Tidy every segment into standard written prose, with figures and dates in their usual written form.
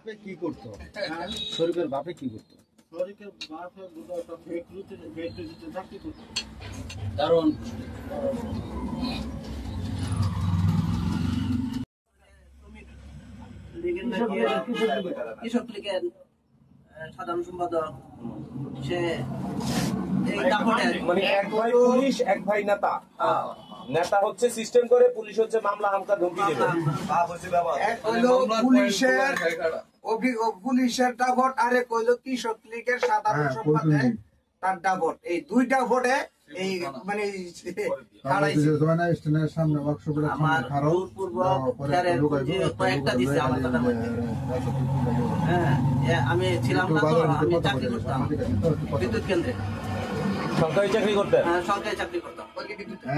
বাপে কি করতো? শরীফের বাপে কি করতো? শরীফের বাপে ফ্যাক্টরিতে চাকরি করতো। কারণ কৃষক লীগের সাধারণ সম্পাদক, সে মানে এক ভাই পুলিশ, এক ভাই নেতা। নেতা হচ্ছে সিস্টেম করে, পুলিশ হচ্ছে মামলা হামকা ধমকি দেবে। পুলিশের ডাবট, আরে কইলো কৃষক লীগের সাধারণ সম্পাদক তার ডাবট। এই দুইটা ভোটে এই মানে সামনে আমার কয়েকটা দিচ্ছে আমার কথা বলতে। হ্যাঁ, আমি ছিলাম না তো, আমি চাকরি করতাম বিদ্যুৎ কেন্দ্রে। সরকারি চাকরি করতেন? হ্যাঁ, সরকারি চাকরি করতাম।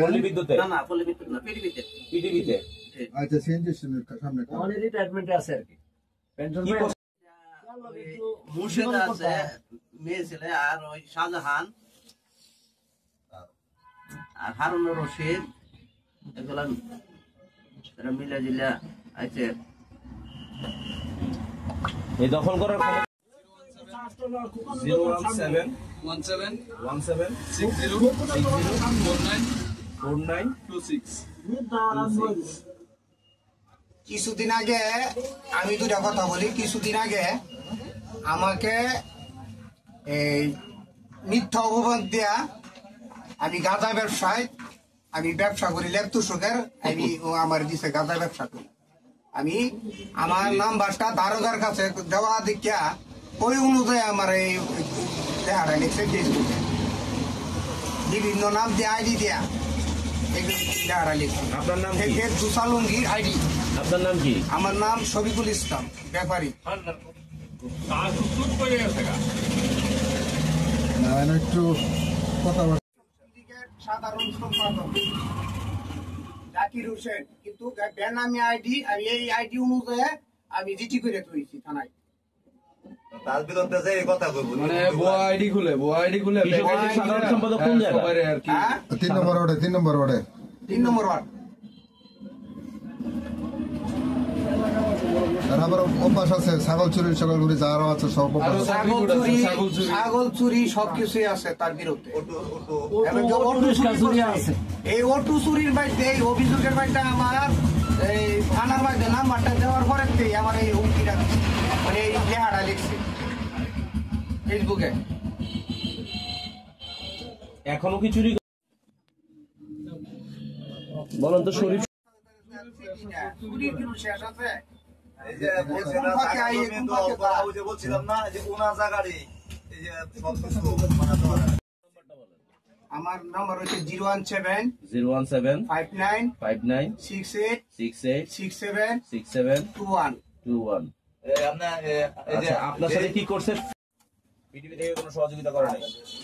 পল্লী বিদ্যুতে? না না, পল্লী বিদ্যুৎ না, পিডিবিতে। পিডিবিতে? আচ্ছা, সিএনজি সামনে আমাদের রিটায়ারমেন্টে আছে আর কি। পেনশন মুর্শিদ আছে, মেয়ে ছেলে, আর ওই শাহজাহান আর হারুনুর রশিদ, এগুলা মিলা জিলা আছে। এই দখল করার ক্ষমতা 017-60-60-49-49-26। কিছুদিন আগে আমি দুটা কথা বলি। কিছুদিন আগে আমাকে এই মিথ্যা অপবাদ দেয়া, আমি গাঁজা ব্যবসায় আমি ব্যবসা করি, লেপতুষকের আমি আমার দিছে গাঁজা ব্যবসা করি। আমি আমার নাম্বারটা দারোগার কাছে দেওয়া দেখিয়া ওই অনুযায়ী আমার এই দেহাটা লিখছে ফেসবুকে, বিভিন্ন নাম দিয়ে আইডি দেয়া দেহাটা লিখছে। আপনার নাম কি? দুসালঙ্গির আইডি। আপনার নাম কি? আমার নাম শফিকুল ইসলাম, ব্যাপারী। একটু কথা সাধারণ সম্পাদক জাকির হোসেন, কিন্তু বেনামি আইডি, আমি এই আইডি অনুযায়ী আমি জিটি করে তুলেছি থানায়। তার বিরুদ্ধে যে এই কথা কইব, মানে বোয়া আইডি খুলে সাধারণ সম্পাদক কোন জায়গায় আর কি? 3 নম্বর ওয়ার্ডে 3 নম্বর ওয়ার্ড। আর আবার অভ্যাস আছে ছাগল চুরি যারা আছে সব ছাগল চুরি সবকিছুই আছে তার বিরুদ্ধে। এই অটো চুরির বাইরে এই অভিযোগের বাইরে আমার এই থানার বাইরে নাম্বারটা দেওয়ার পরে আমার এই হুমকিটা মানে এই লেখাটা লিখছে ফেসবুকে। এখনো কি চুরি বলেন তো? শরীফ চুরির কিন্তু শেষ আছে। বলছিলাম না যে ওনার জায়গারই এই যে সবকিছু আমার নাম্বার হচ্ছে 017 59 68 67 21। আপনার সাথে কি করছে? পিডিবি থেকে কোনো সহযোগিতা করে নাই?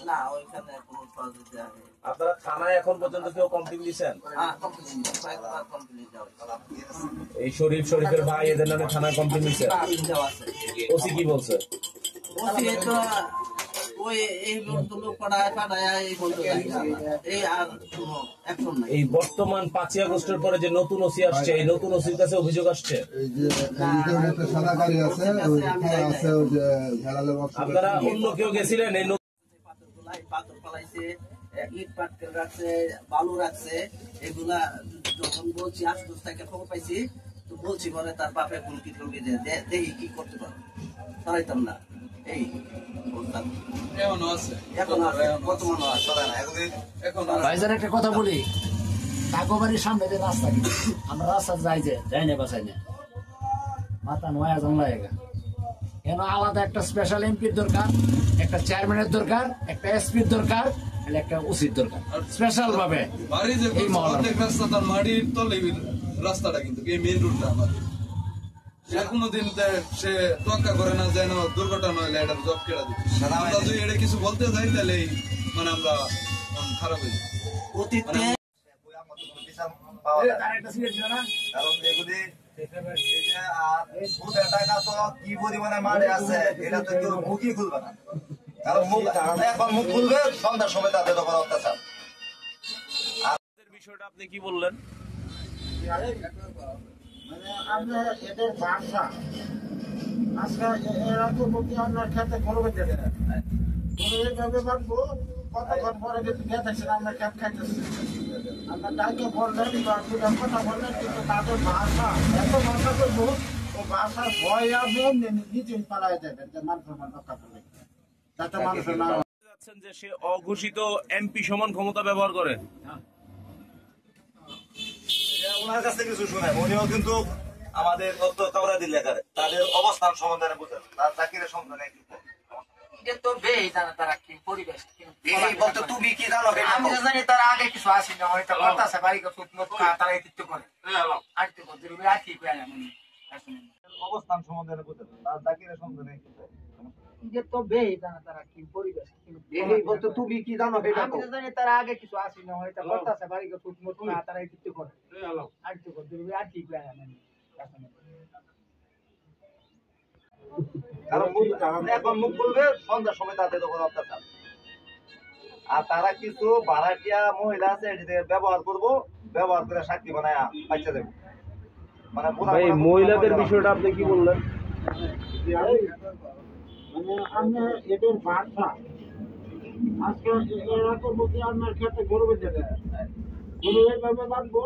না, ওইখানে কোনো সহযোগিতা নেই। আপনারা থানায় এখন পর্যন্ত কেউ কমপ্লেইন দিয়েছেন? এই শরীফের ভাই এদের নামে থানায় কমপ্লেইন দিয়েছেন? ওসি কি বলছে? এই বর্তমান 5ই আগস্টের পরে যে নতুন ওসি আসছে, এই নতুন ওসির কাছে অভিযোগ আসছে? আপনারা অন্য কেউ গেছিলেন? এই পাথর পালাইছে, ইট পাটকেল রাখছে, বালু রাখছে, এগুলা যখন বলছি আশুতোষ থেকে খবর পাইছি তো বলছি পরে তার বাপের হুমকি টুমকি দেখি কি করতে পারো, সরাইতাম না। এই ভাইজান একটা কথা বলি, কাকবাড়ির সামনে যে রাস্তা, আমরা রাস্তা যাই না বাসাই না, মাথা নয়া জানলা কেন আলাদা একটা স্পেশাল এমপির দরকার, একটা চেয়ারম্যানের দরকার, একটা এসপির দরকার, একটা ওসির দরকার স্পেশাল ভাবে। এই রাস্তা তার মাটির তলে রাস্তাটা, কিন্তু এই মেইন রোডটা আমাদের কোনদিন সে তোয়াক্কা করে না যেন দুর্ঘটনা হলে এটা জব কেটে দিচ্ছে। আমরা যদি এটা কিছু বলতে যাই তাহলে মানে আমরা খারাপ হয়ে যাই। কি পরিমাণে মাঠে আছে এটা তো কেউ মুখই খুলবে না, কারণ এখন মুখ খুলবে সন্ধ্যার সময় তাদের তখন অত্যাচার। বিষয়টা আপনি কি বললেন? আমরা এদের বাসা আজকে এরা তো বলতে আপনার খেতে গরু বেঁধে দেয় এইভাবে বাঁধবো কতক্ষণ পরে কিন্তু খেতেছেন আপনার খেত খাইতেছেন আপনার ডাইকে বললেন বা দুটা কথা বললেন কিন্তু তাদের ভাষা এত ভাষা করবো ও ভাষার ভয় আপনি নিজেই পালাই যাবেন যে মানুষ রক্ষা করবে যাতে মানুষের না যাচ্ছেন যে সে অঘোষিত এমপি সমান ক্ষমতা ব্যবহার করে। ওনার কাছে কিছু শুনে উনিও কিন্তু আমাদের তত্ত্বাবধায়ক এলাকার তাদের অবস্থান সম্বন্ধে বুঝেন তার চাকরির সম্বন্ধে তো বেই জানা তারা কি পরিবেশ বলতে তুমি কি জানো আমি জানি তারা আগে কিছু আসি না হয়তো করতেছে বাড়ি তারা এদিকে করে আর তো করতে আর কি করে অবস্থান সম্বন্ধে বুঝেন তার চাকরির সম্বন্ধে তো বেই জানা তারা কি পরিবেশ বলতে তুমি কি জানো আমি জানি তারা আগে কিছু আসি না হয়তো করতেছে বাড়ি তারা এদিকে করে আর তো করতে আর কি করে কারণ এখন মুখ খুলবে সন্ধ্যার সময় তাদের তখন অত্যাচার আর তারা কিছু ভাড়াটিয়া মহিলা আছে এটি ব্যবহার করবো ব্যবহার করে সাক্ষী বানায় বাচ্চা দেবো মানে মহিলাদের বিষয়টা আপনি কি বললেন? মানে আমি এদের ভাষা আজকে এরা তো বলতে আপনার খেতে গরু বেঁধে দেয় গরু এইভাবে বাঁধবো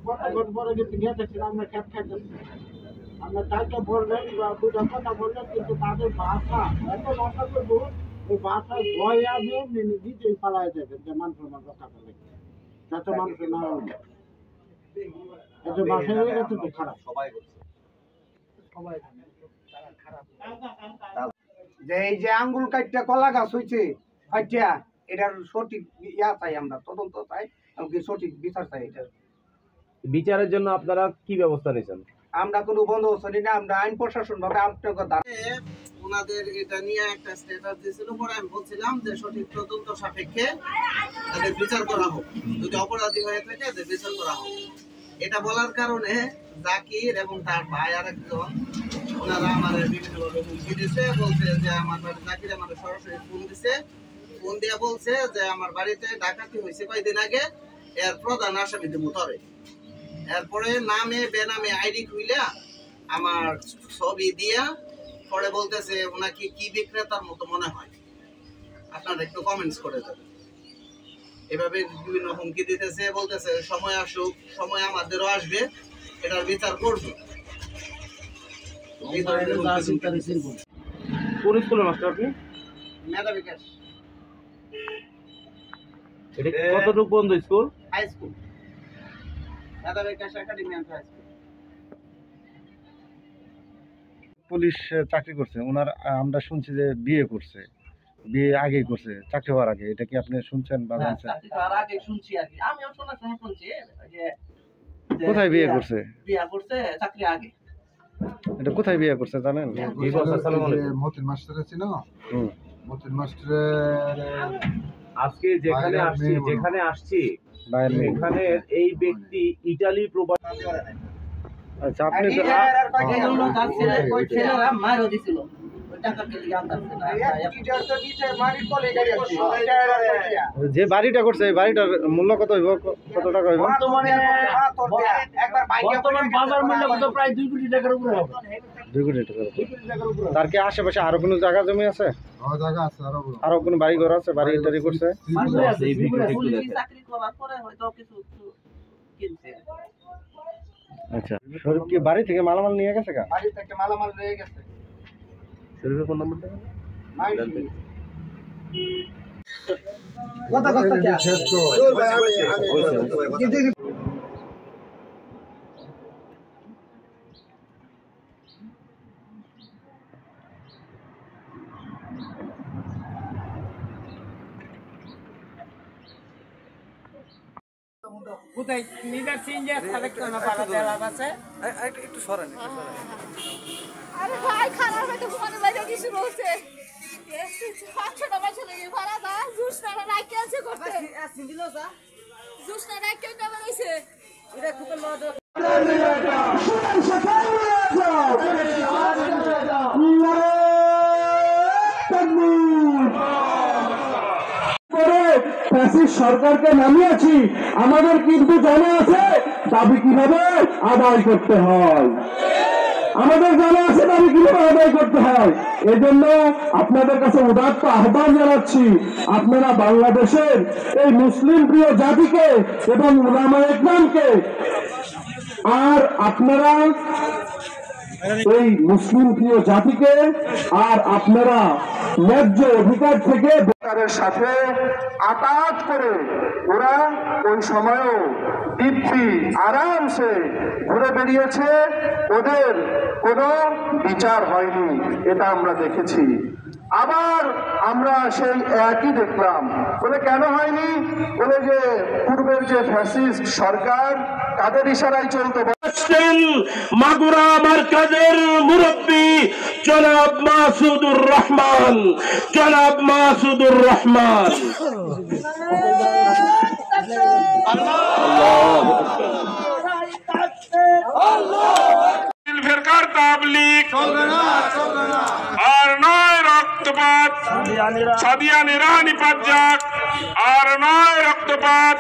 কতক্ষণ পরে কিন্তু খেতেছেন আপনার খেত খাইতেছেন আপনার তাকে বললেন বা দুটা কথা বললেন কিন্তু তাদের ভাষা এত ভাষা করবো ওই ভাষার ভয় আপনি নিজেই পালাই যাবেন যে মানুষের রক্ষা করবে যাতে মানুষের না এত ভাষা এত তো খারাপ সবাই করছে সবাই খারাপ যে এই যে আঙ্গুল কাটটা কলা গাছ হয়েছে ফাটিয়া এটার সঠিক ইয়া চাই আমরা তদন্ত চাই এমনকি সঠিক বিচার চাই এটার বিচারের জন্য আপনারা কি ব্যবস্থা নিয়েছেন? আমরা কোনো বন্দোবস্ত নিই না, আমরা আইন প্রশাসন ভাবে আপনাকে ওনাদের এটা নিয়ে একটা স্ট্যাটাস দিয়েছিল পরে আমি বলছিলাম যে সঠিক তদন্ত সাপেক্ষে তাদের বিচার করা হোক, যদি অপরাধী হয়ে থাকে তাদের বিচার করা হোক। এটা বলার কারণে জাকির এবং তার ভাই আর একজন ওনারা আমার বিভিন্নভাবে হুমকি দিচ্ছে, বলছে যে আমার বাড়ি জাকির আমার সরাসরি ফোন দিছে, ফোন দিয়ে বলছে যে আমার বাড়িতে ডাকাতি হয়েছে কয়েকদিন আগে, এর প্রধান আসামিদের মোতাবেক। এরপরে নামে বেনামে আইডি খুইলা আমার ছবি দিয়া পরে বলতেছে ওনাকে কি বিক্রেতার মতো মনে হয়, আপনারা একটু কমেন্টস করে দেবেন। এভাবে বিভিন্ন হুমকি দিতেছে, বলতেছে সময় আসুক, সময় আমাদেরও আসবে, এটার বিচার করবে। কোন স্কুলের মাস্টার আপনি? মেধা বিকাশ এটা কতটুকু বন্ধ school? High school, Medha Bikash academy and high school. Police চাকরি করছে ওনার, আমরা শুনছি যে বিয়ে করছে, বিয়ে আগেই করছে চাকরি হওয়ার আগে, এটা কি আপনি শুনছেন বা জানছেন? চাকরি হওয়ার আগে শুনছি আর কি, আমিও শোনার সময় শুনছি যে কোথায় বিয়ে করছে? বিয়ে করছে চাকরি আগে। এটা কোথায় বিয়ে করছে জানেন? মতিন মাস্টার ছিল, মতিন মাস্টারের আজকে যেখানে আসছি এখানে এই ব্যক্তি ইটালি প্রবাসী। আচ্ছা, আপনি ছেলেরা মারও দিছিল ওই টাকাকে লিয়ে আনতেছে না। যে বাড়িটা করছে এই বাড়িটার মূল্য কত হইব, কত টাকা হইব? বর্তমান বাজার মূল্য কত? প্রায় 2 কোটি টাকার উপরে হবে। 2 কোটি টাকার উপরে। তার কি আশেপাশে আরো কোনো জায়গা জমি আছে? জায়গা আছে, আরো কোনো বাড়ি ঘর আছে? বাড়ি টাড়ি করছে? চাকরি করার পরে হয়তো কিছু কিনছে। আচ্ছা, শরীফ কি বাড়ি থেকে মালামাল নিয়ে গেছে? বাড়ি থেকে মালামাল নিয়ে গেছে। শরীফের ফোন নাম্বার দেন। কথা শেষ একটু সরেন। আরে ভাই খারাপ হয়তো ঘুমানো বাইরে কি শুরু হচ্ছে? 500 টাকা চলে গেল ভাড়া দা জুস না রাখতে আছে করতে জুস না রাখতে কেমন হইছে এটা খুব মজা। সরকারকে নামিয়েছি, আমাদের কিন্তু জানা আছে দাবি কিভাবে আদায় করতে হয়, আমাদের জানা কাছে দাবি কিভাবে আদায় করতে হয়। এজন্য আপনাদের কাছে উদাত্ত আহ্বান জানাচ্ছি, আপনারা বাংলাদেশের এই মুসলিম প্রিয় জাতিকে এবং উলামায়ে ইকরামকে আর আপনারা এই মুসলিম প্রিয় জাতিকে আর আপনারা ন্যায্য অধিকার থেকে বেকারের সাথে আঘাত করে ওরা ওই সময়ও দিব্যি আরামসে ঘুরে বেরিয়েছে, ওদের কোনো বিচার হয়নি, এটা আমরা দেখেছি। আবার আমরা সেই একই দেখলাম, বলে কেন হয়নি, বলে যে পূর্বের যে ফ্যাসিস্ট সরকার তাদের ইশারায় চলতে বসছেন। মাগুরা মার্কাজের মুরব্বী জনাব মাসুদুর রহমান, জনাব মাসুদুর রহমান। ফেরকার তাবলীগ আর নয় রক্তপাত, সাদিয়ানি রানীপাত যাক আর নয় রক্তপাত,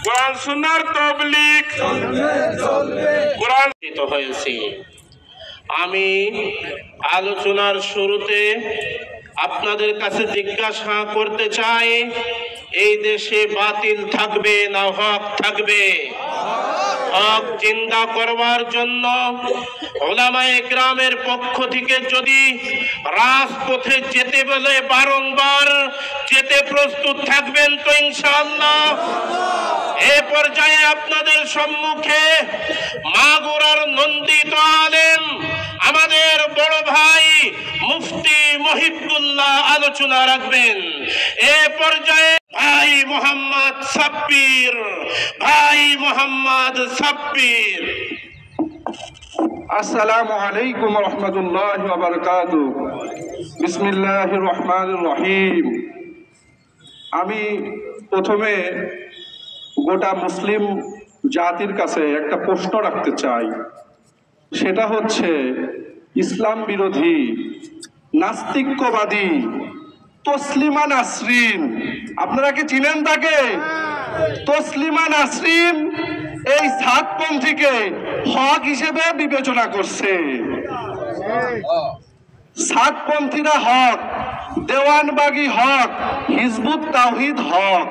কোরআন সুন্নাহর তাবলীগ কোরআন হয়েছে। আমি আলোচনার শুরুতে আপনাদের কাছে জিজ্ঞাসা করতে চাই, এই দেশে বাতিল থাকবে না হক থাকবে? হক জিন্দা করবার জন্য উলামায়ে ইকরামের পক্ষ থেকে যদি রাজপথে যেতে বলে বারংবার যেতে প্রস্তুত থাকবেন তো ইনশাআল্লাহ? এ পর্যায়ে আপনাদের সম্মুখে মাগুরার নন্দিত আলেম আমাদের বড় ভাই মুফতি মহিবুল্লাহ আলোচনা রাখবেন। এ পর্যায়ে ভাই মোহাম্মদ সাব্বির, ভাই মোহাম্মদ সাব্বির। আসসালামু আলাইকুম রহমতুল্লাহি ওয়া বারাকাতুহু। বিসমিল্লাহির রহমানির রহিম। আমি প্রথমে গোটা মুসলিম জাতির কাছে একটা প্রশ্ন রাখতে চাই, সেটা হচ্ছে ইসলাম বিরোধী নাস্তিক্যবাদী তসলিমা নাসরিন, আপনারা কি চিনেন তাকে? তসলিমা নাসরিন এই সাতপন্থীকে হক হিসেবে বিবেচনা করছে। সাতপন্থীরা হক, দেওয়ানবাগী হক, হিজবুত তাওহীদ হক।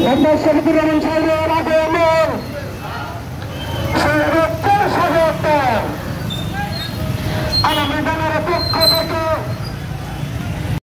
মোহাম্মদ শফিকুর রহমান সাহেব